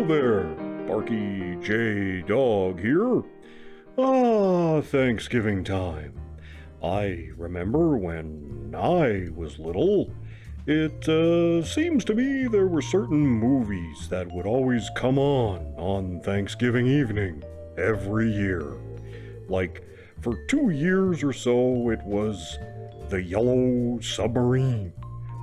there, Barkey J. Dog here. Thanksgiving time. I remember when I was little, it seems to me there were certain movies that would always come on Thanksgiving evening every year. Like, for 2 years or so, it was The Yellow Submarine,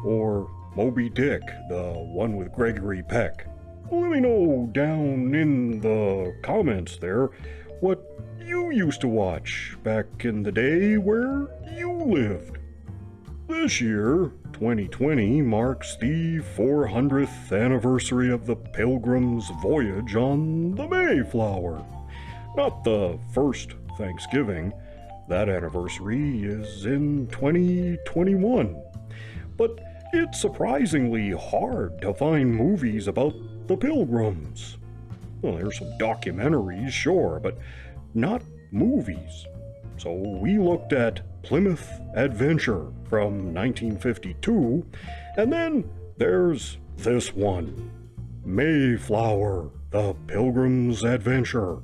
or Moby Dick, the one with Gregory Peck. Let me know down in the comments there what you used to watch back in the day where you lived. This year, 2020, marks the 400th anniversary of the Pilgrims' voyage on the Mayflower. Not the first Thanksgiving. That anniversary is in 2021. But it's surprisingly hard to find movies about the Pilgrims. Well, there's some documentaries, sure, but not movies. So we looked at Plymouth Adventure from 1952, and then there's this one, Mayflower, The Pilgrim's Adventure,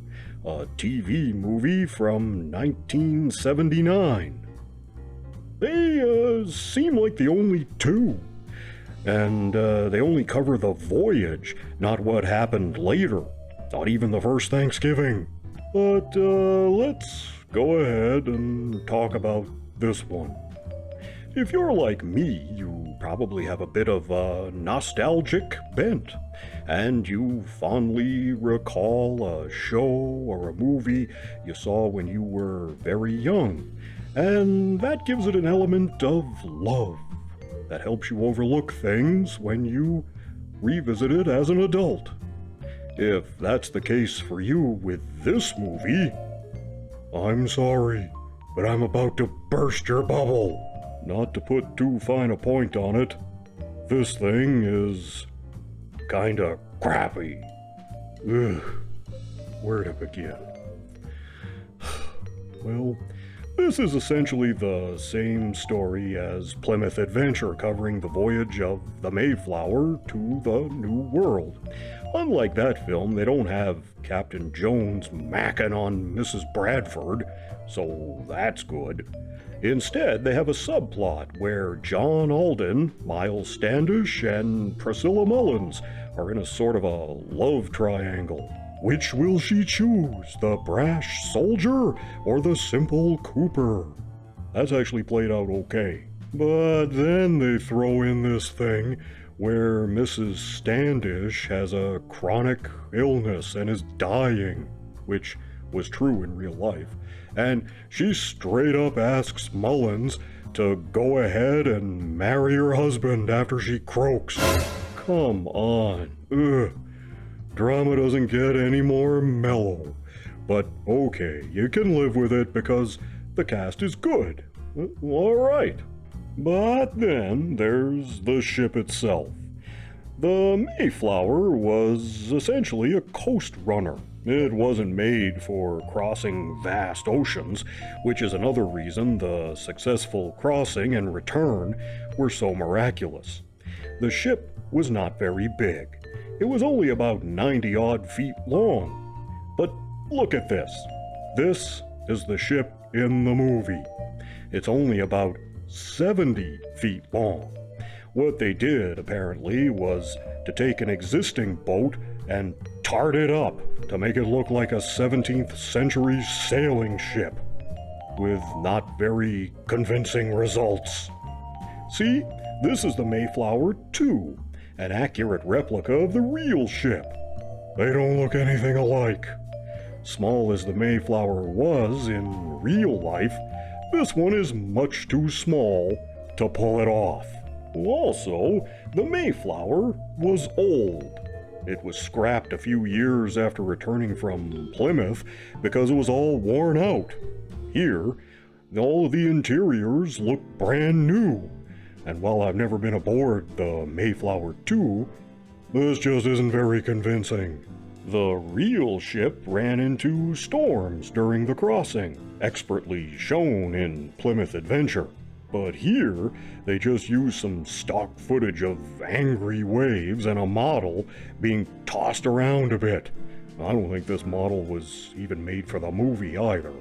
a TV movie from 1979. They seem like the only two. And they only cover the voyage, not what happened later. Not even the first Thanksgiving. But let's go ahead and talk about this one. If you're like me, you probably have a bit of a nostalgic bent, and you fondly recall a show or a movie you saw when you were very young, and that gives it an element of love that helps you overlook things when you revisit it as an adult. If that's the case for you with this movie, I'm sorry, but I'm about to burst your bubble. Not to put too fine a point on it, this thing is kinda crappy. Ugh, where to begin? Well, this is essentially the same story as Plymouth Adventure, covering the voyage of the Mayflower to the New World. Unlike that film, they don't have Captain Jones macking on Mrs. Bradford, so that's good. Instead, they have a subplot where John Alden, Miles Standish, and Priscilla Mullins are in a sort of a love triangle. Which will she choose, the brash soldier or the simple Cooper? That's actually played out okay. But then they throw in this thing where Mrs. Standish has a chronic illness and is dying, which was true in real life, and she straight up asks Mullins to go ahead and marry her husband after she croaks. Come on. Ugh. Drama doesn't get any more mellow. But okay, you can live with it because the cast is good. Alright. But then there's the ship itself. The Mayflower was essentially a coast runner. It wasn't made for crossing vast oceans, which is another reason the successful crossing and return were so miraculous. The ship was not very big. It was only about 90-odd feet long. But look at this. This is the ship in the movie. It's only about 70 feet long. What they did, apparently, was to take an existing boat and tart it up to make it look like a 17th century sailing ship, with not very convincing results. See, this is the Mayflower 2. An accurate replica of the real ship. They don't look anything alike. Small as the Mayflower was in real life, this one is much too small to pull it off. Also, the Mayflower was old. It was scrapped a few years after returning from Plymouth because it was all worn out. Here, all of the interiors look brand new. And while I've never been aboard the Mayflower 2, this just isn't very convincing. The real ship ran into storms during the crossing, expertly shown in Plymouth Adventure. But here, they just use some stock footage of angry waves and a model being tossed around a bit. I don't think this model was even made for the movie either.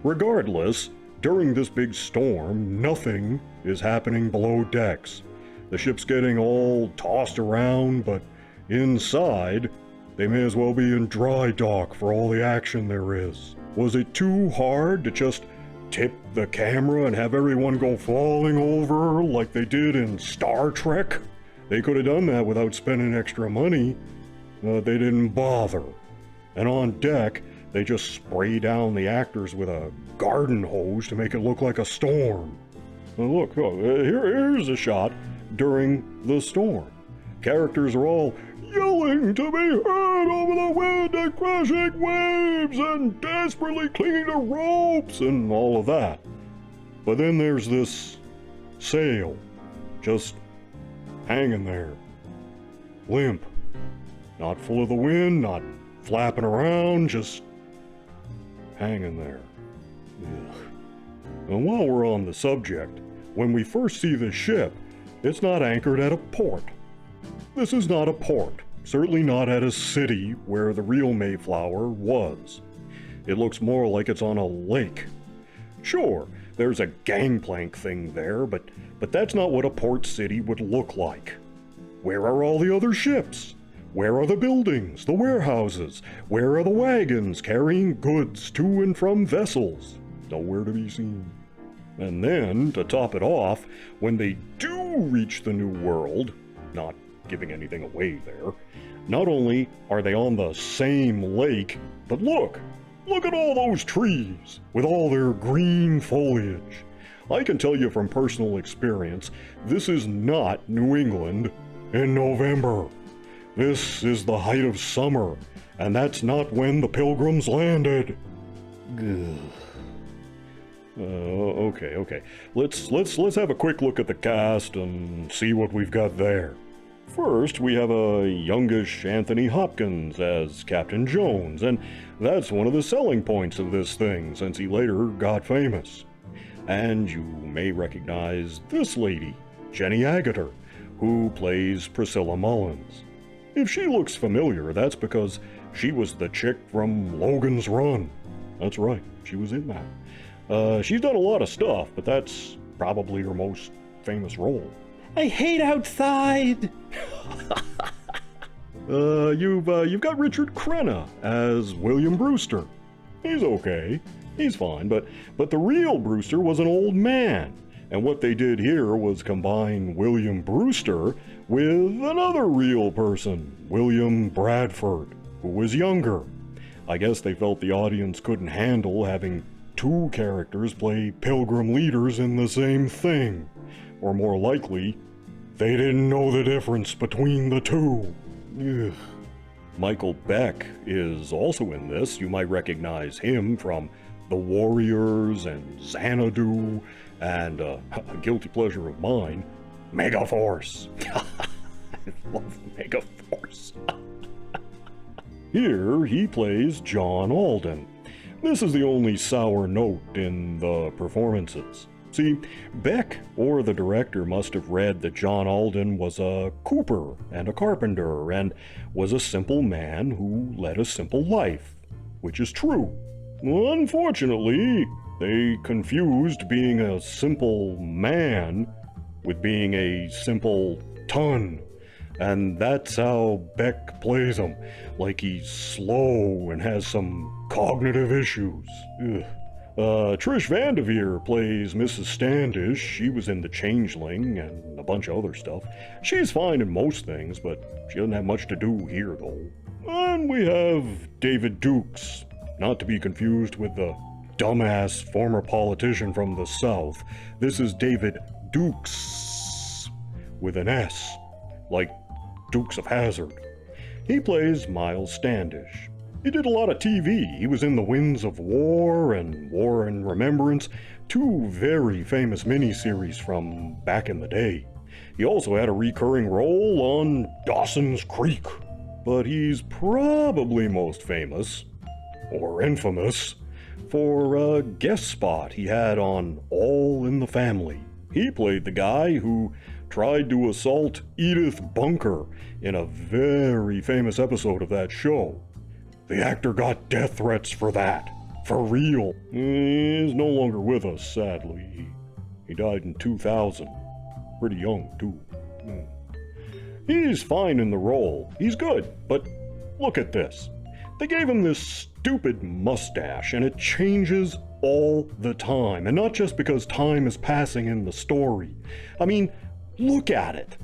Regardless, during this big storm, nothing is happening below decks. The ship's getting all tossed around, but inside, they may as well be in dry dock for all the action there is. Was it too hard to just tip the camera and have everyone go falling over like they did in Star Trek? They could have done that without spending extra money, but they didn't bother. And on deck, they just spray down the actors with a garden hose to make it look like a storm. Now look, here's a shot during the storm. Characters are all yelling to be heard over the wind and crashing waves and desperately clinging to ropes and all of that. But then there's this sail, just hanging there, limp, not full of the wind, not flapping around, just hanging there. Ugh. And while we're on the subject, when we first see the ship, it's not anchored at a port. This is not a port, certainly not at a city where the real Mayflower was. It looks more like it's on a lake. Sure, there's a gangplank thing there, but that's not what a port city would look like. Where are all the other ships? Where are the buildings, the warehouses? Where are the wagons carrying goods to and from vessels? Nowhere to be seen. And then, to top it off, when they do reach the New World, not giving anything away there, not only are they on the same lake, but look at all those trees with all their green foliage. I can tell you from personal experience, this is not New England in November. This is the height of summer, and that's not when the Pilgrims landed. Okay. Let's have a quick look at the cast and see what we've got there. First, we have a youngish Anthony Hopkins as Captain Jones, and that's one of the selling points of this thing, since he later got famous. And you may recognize this lady, Jenny Agutter, who plays Priscilla Mullins. If she looks familiar, that's because she was the chick from Logan's Run. That's right, she was in that. She's done a lot of stuff, but that's probably her most famous role. I hate outside! You've got Richard Crenna as William Brewster. He's okay, he's fine, but the real Brewster was an old man, and what they did here was combine William Brewster with another real person, William Bradford, who was younger. I guess they felt the audience couldn't handle having two characters play Pilgrim leaders in the same thing. Or more likely, they didn't know the difference between the two. Ugh. Michael Beck is also in this. You might recognize him from The Warriors and Xanadu and a guilty pleasure of mine, Megaforce. I love Megaforce. Here he plays John Alden. This is the only sour note in the performances. See, Beck or the director must have read that John Alden was a cooper and a carpenter and was a simple man who led a simple life, which is true. Unfortunately, they confused being a simple man with being a simple ton. And that's how Beck plays him, like he's slow and has some cognitive issues. Ugh. Trish Vanderveer plays Mrs. Standish. She was in The Changeling and a bunch of other stuff. She's fine in most things, but she doesn't have much to do here, though. And we have David Dukes, not to be confused with the dumbass former politician from the South. This is David Dukes, with an S, like Dukes of Hazzard. He plays Miles Standish. He did a lot of TV. He was in The Winds of War and War and Remembrance, two very famous miniseries from back in the day. He also had a recurring role on Dawson's Creek. But he's probably most famous, or infamous, for a guest spot he had on All in the Family. He played the guy who tried to assault Edith Bunker in a very famous episode of that show. The actor got death threats for that. For real. He's no longer with us, sadly. He died in 2000. Pretty young, too. He's fine in the role. He's good, but look at this. They gave him this stupid mustache, and it changes all the time. And not just because time is passing in the story. I mean, look at it.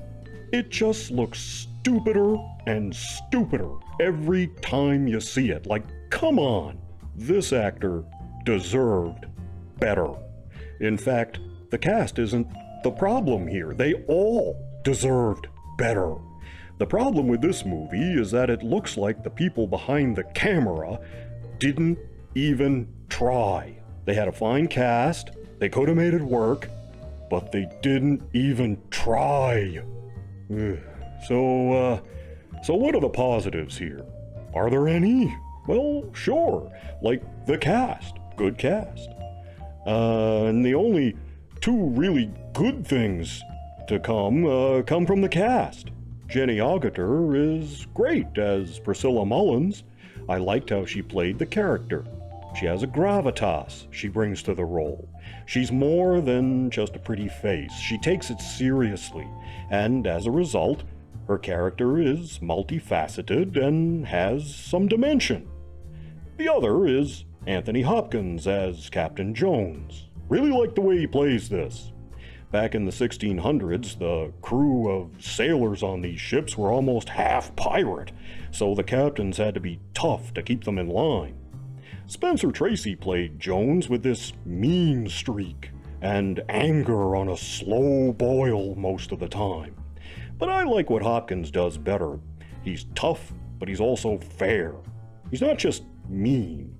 It just looks stupider and stupider every time you see it. Like, come on. This actor deserved better. In fact, the cast isn't the problem here. They all deserved better. The problem with this movie is that it looks like the people behind the camera didn't even try. They had a fine cast, they could have made it work, but they didn't even try. So what are the positives here? Are there any? Well, sure, like the cast, good cast. And the only two really good things to come from the cast. Jenny Agutter is great as Priscilla Mullins. I liked how she played the character. She has a gravitas she brings to the role. She's more than just a pretty face. She takes it seriously, and as a result, her character is multifaceted and has some dimension. The other is Anthony Hopkins as Captain Jones. Really like the way he plays this. Back in the 1600s, the crew of sailors on these ships were almost half pirate, so the captains had to be tough to keep them in line. Spencer Tracy played Jones with this mean streak and anger on a slow boil most of the time. But I like what Hopkins does better. He's tough, but he's also fair. He's not just mean.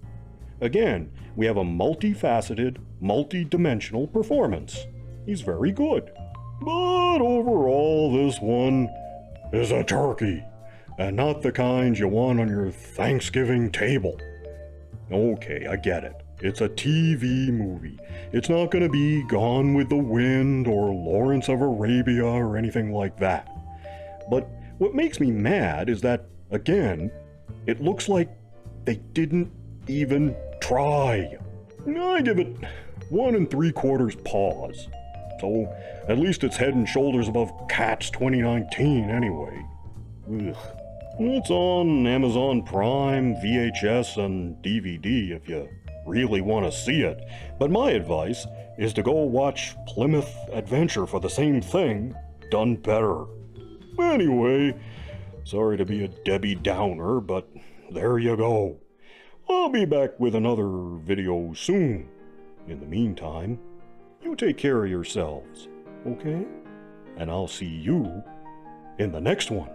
Again, we have a multifaceted, multi-dimensional performance. He's very good. But overall, this one is a turkey, and not the kind you want on your Thanksgiving table. Okay, I get it. It's a TV movie. It's not gonna be Gone with the Wind or Lawrence of Arabia or anything like that. But what makes me mad is that, again, it looks like they didn't even try. I give it 1 3/4 pause. So at least it's head and shoulders above Cats 2019 anyway. Ugh. It's on Amazon Prime, VHS, and DVD if you really want to see it. But my advice is to go watch Plymouth Adventure for the same thing, done better. Anyway, sorry to be a Debbie Downer, but there you go. I'll be back with another video soon. In the meantime, you take care of yourselves, okay? And I'll see you in the next one.